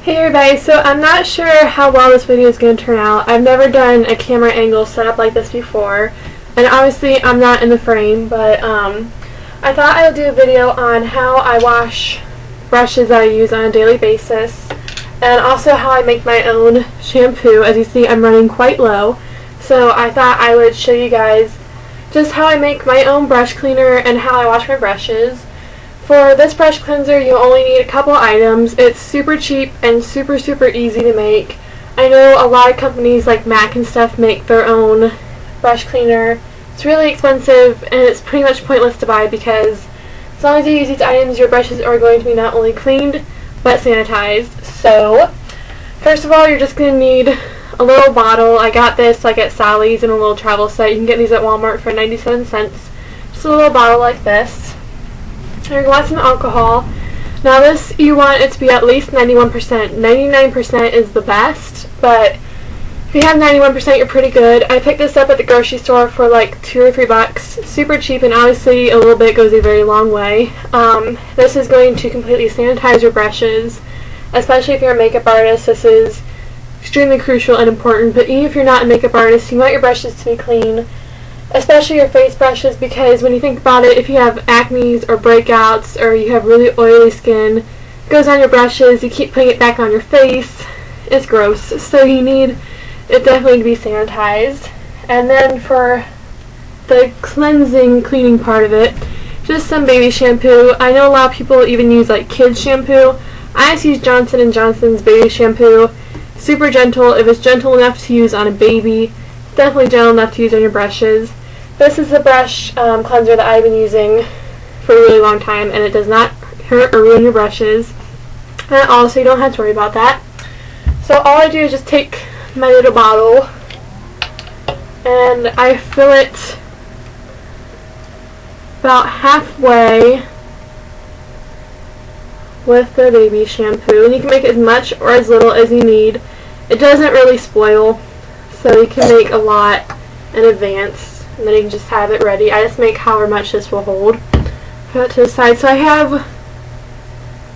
Hey everybody, so I'm not sure how well this video is going to turn out. I've never done a camera angle set up like this before, and obviously I'm not in the frame, but I thought I would do a video on how I wash brushes that I use on a daily basis, and also how I make my own shampoo. As you see, I'm running quite low, so I thought I would show you guys just how I make my own brush cleaner and how I wash my brushes. For this brush cleanser, you only need a couple items. It's super cheap and super easy to make. I know a lot of companies like MAC and stuff make their own brush cleaner. It's really expensive and it's pretty much pointless to buy because as long as you use these items, your brushes are going to be not only cleaned but sanitized. So first of all, you're just going to need a little bottle. I got this like at Sally's in a little travel set. You can get these at Walmart for 97 cents. Just a little bottle like this. You're going to want some alcohol. Now this, you want it to be at least 91%. 99% is the best, but if you have 91%, you're pretty good. I picked this up at the grocery store for like $2 or $3. Super cheap, and obviously a little bit goes a very long way. This is going to completely sanitize your brushes, especially if you're a makeup artist. This is extremely crucial and important, but even if you're not a makeup artist, you want your brushes to be clean. Especially your face brushes, because when you think about it, if you have acne or breakouts or you have really oily skin, it goes on your brushes, you keep putting it back on your face, it's gross. So you need it definitely to be sanitized. And then for the cleaning part of it, just some baby shampoo. I know a lot of people even use like kids shampoo. I just use Johnson & Johnson's baby shampoo. Super gentle. If it's gentle enough to use on a baby, definitely gentle enough to use on your brushes. This is the brush cleanser that I've been using for a really long time, and it does not hurt or ruin your brushes at all, so you don't have to worry about that. So all I do is just take my little bottle and I fill it about halfway with the baby shampoo, and you can make as much or as little as you need. It doesn't really spoil, so you can make a lot in advance, and then you can just have it ready. I just make however much this will hold. Put it to the side. So I have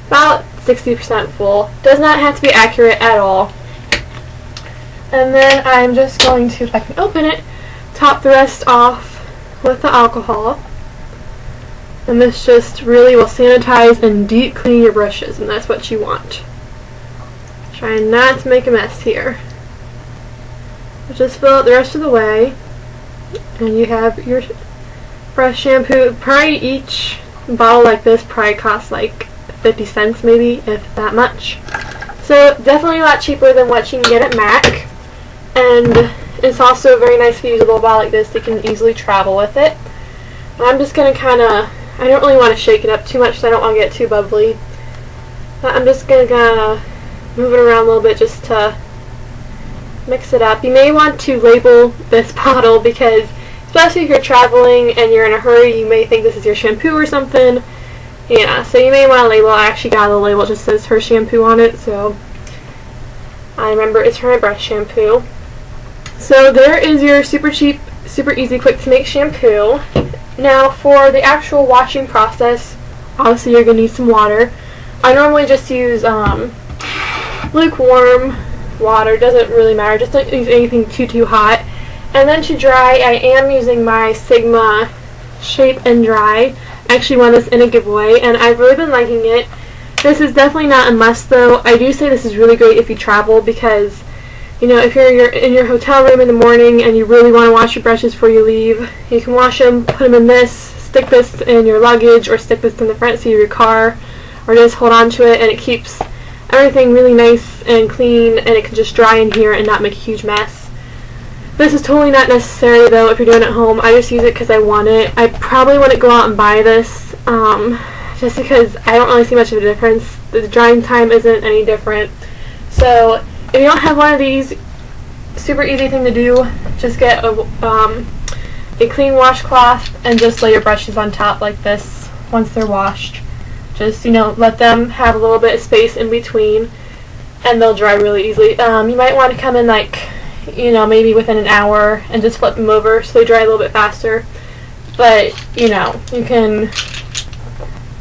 about 60% full. Does not have to be accurate at all. And then I'm just going to, if I can open it, top the rest off with the alcohol. And this just really will sanitize and deep clean your brushes, and that's what you want. Try not to make a mess here. Just fill it the rest of the way, and you have your brush shampoo. Probably each bottle like this probably costs like 50 cents maybe, if that much. So definitely a lot cheaper than what you can get at MAC, and it's also very nice to use a little bottle like this that you can easily travel with it. And I'm just going to kind of, I don't really want to shake it up too much, so I don't want to get too bubbly, but I'm just going to kind of move it around a little bit just to mix it up. You may want to label this bottle because, especially if you're traveling and you're in a hurry, you may think this is your shampoo or something. Yeah, so you may want to label. I actually got a label that just says her shampoo on it, so I remember it's her brush shampoo. So there is your super cheap, super easy, quick to make shampoo. Now for the actual washing process, obviously you're going to need some water. I normally just use lukewarm water, doesn't really matter, just don't use anything too hot. And then to dry, I am using my Sigma Shape and Dry. I actually won this in a giveaway, and I've really been liking it. This is definitely not a must though. I do say this is really great if you travel because, you know, if you're in your hotel room in the morning and you really want to wash your brushes before you leave, you can wash them, put them in this, stick this in your luggage, or stick this in the front seat of your car, or just hold on to it, and it keeps everything really nice and clean, and it can just dry in here and not make a huge mess. This is totally not necessary though if you're doing it at home. I just use it because I want it. I probably wouldn't go out and buy this just because I don't really see much of a difference. The drying time isn't any different. So if you don't have one of these, super easy thing to do, just get a clean washcloth and just lay your brushes on top like this once they're washed. Just, you know, let them have a little bit of space in between, and they'll dry really easily. You might want to come in like, you know, maybe within an hour and just flip them over so they dry a little bit faster. But, you know, you can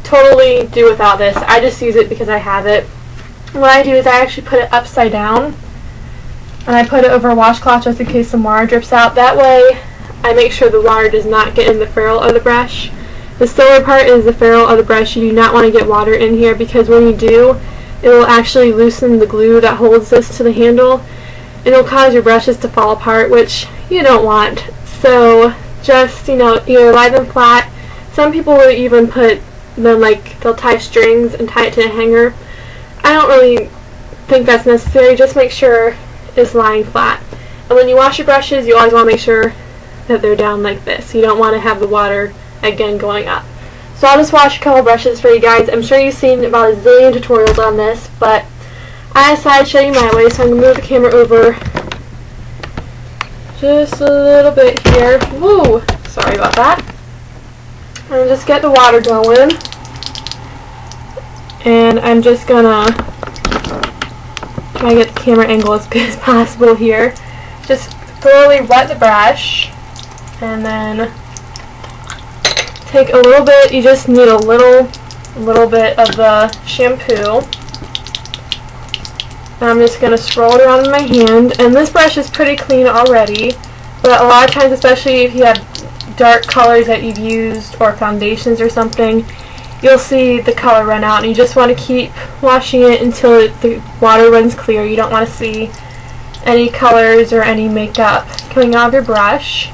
totally do without this. I just use it because I have it. what I do is I actually put it upside down, and I put it over a washcloth just in case some water drips out. That way I make sure the water does not get in the ferrule of the brush. The silver part is the ferrule of the brush. You do not want to get water in here, because when you do, it will actually loosen the glue that holds this to the handle, and it'll cause your brushes to fall apart, which you don't want. So just, you know, either lie them flat. Some people will even put them, like, they'll tie strings and tie it to a hanger. I don't really think that's necessary. Just make sure it's lying flat. And when you wash your brushes, you always want to make sure that they're down like this. You don't want to have the water again going up. So I'll just wash a couple brushes for you guys. I'm sure you've seen about a zillion tutorials on this, but I decided to show you my way, so I'm going to move the camera over just a little bit here. Woo! Sorry about that. And just get the water going. And I'm just going to try to get the camera angle as good as possible here. Just thoroughly wet the brush, and then take a little bit, you just need a little bit of the shampoo. And I'm just going to swirl it around in my hand, and this brush is pretty clean already, but a lot of times, especially if you have dark colors that you've used or foundations or something, you'll see the color run out, and you just want to keep washing it until the water runs clear. You don't want to see any colors or any makeup coming out of your brush.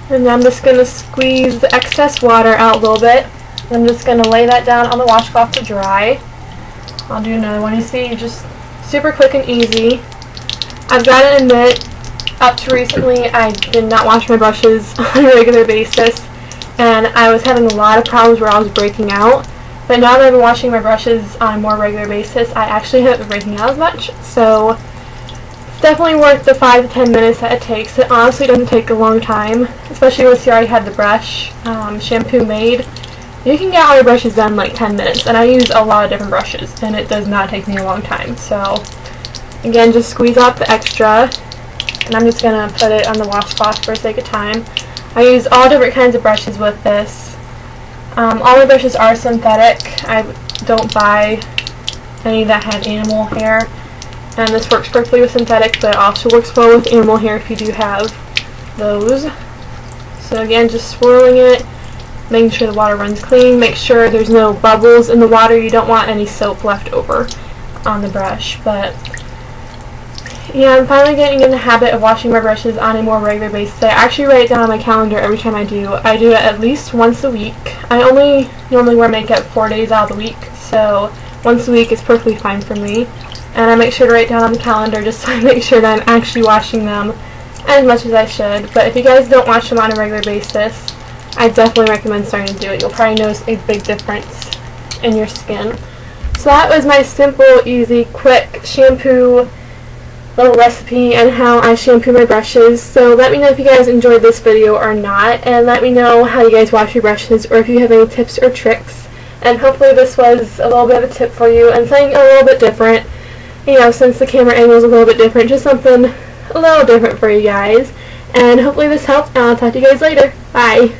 And then I'm just going to squeeze the excess water out a little bit. I'm just going to lay that down on the washcloth to dry. I'll do another one. You see, just super quick and easy. I've got to admit, up to recently, I did not wash my brushes on a regular basis, and I was having a lot of problems where I was breaking out. But now that I've been washing my brushes on a more regular basis, I actually haven't been breaking out as much. So it's definitely worth the 5 to 10 minutes that it takes. It honestly doesn't take a long time, especially once you already had the brush shampoo made. You can get all your brushes done in like 10 minutes, and I use a lot of different brushes, and it does not take me a long time. So again, just squeeze out the extra, and I'm just going to put it on the washcloth for the sake of time. I use all different kinds of brushes with this. All my brushes are synthetic. I don't buy any that have animal hair, and this works perfectly with synthetic, but it also works well with animal hair if you do have those. So again, just swirling it, making sure the water runs clean, make sure there's no bubbles in the water. You don't want any soap left over on the brush. But yeah, I'm finally getting in the habit of washing my brushes on a more regular basis. I actually write it down on my calendar every time I do. I do it at least once a week. I only normally wear makeup 4 days out of the week, so once a week is perfectly fine for me. And I make sure to write down on the calendar just so I make sure that I'm actually washing them as much as I should. But if you guys don't wash them on a regular basis, I definitely recommend starting to do it. You'll probably notice a big difference in your skin. So that was my simple, easy, quick shampoo little recipe and how I shampoo my brushes. So let me know if you guys enjoyed this video or not, and let me know how you guys wash your brushes, or if you have any tips or tricks. And hopefully this was a little bit of a tip for you, and something a little bit different, you know, since the camera angle is a little bit different, just something a little different for you guys. And hopefully this helped, and I'll talk to you guys later. Bye!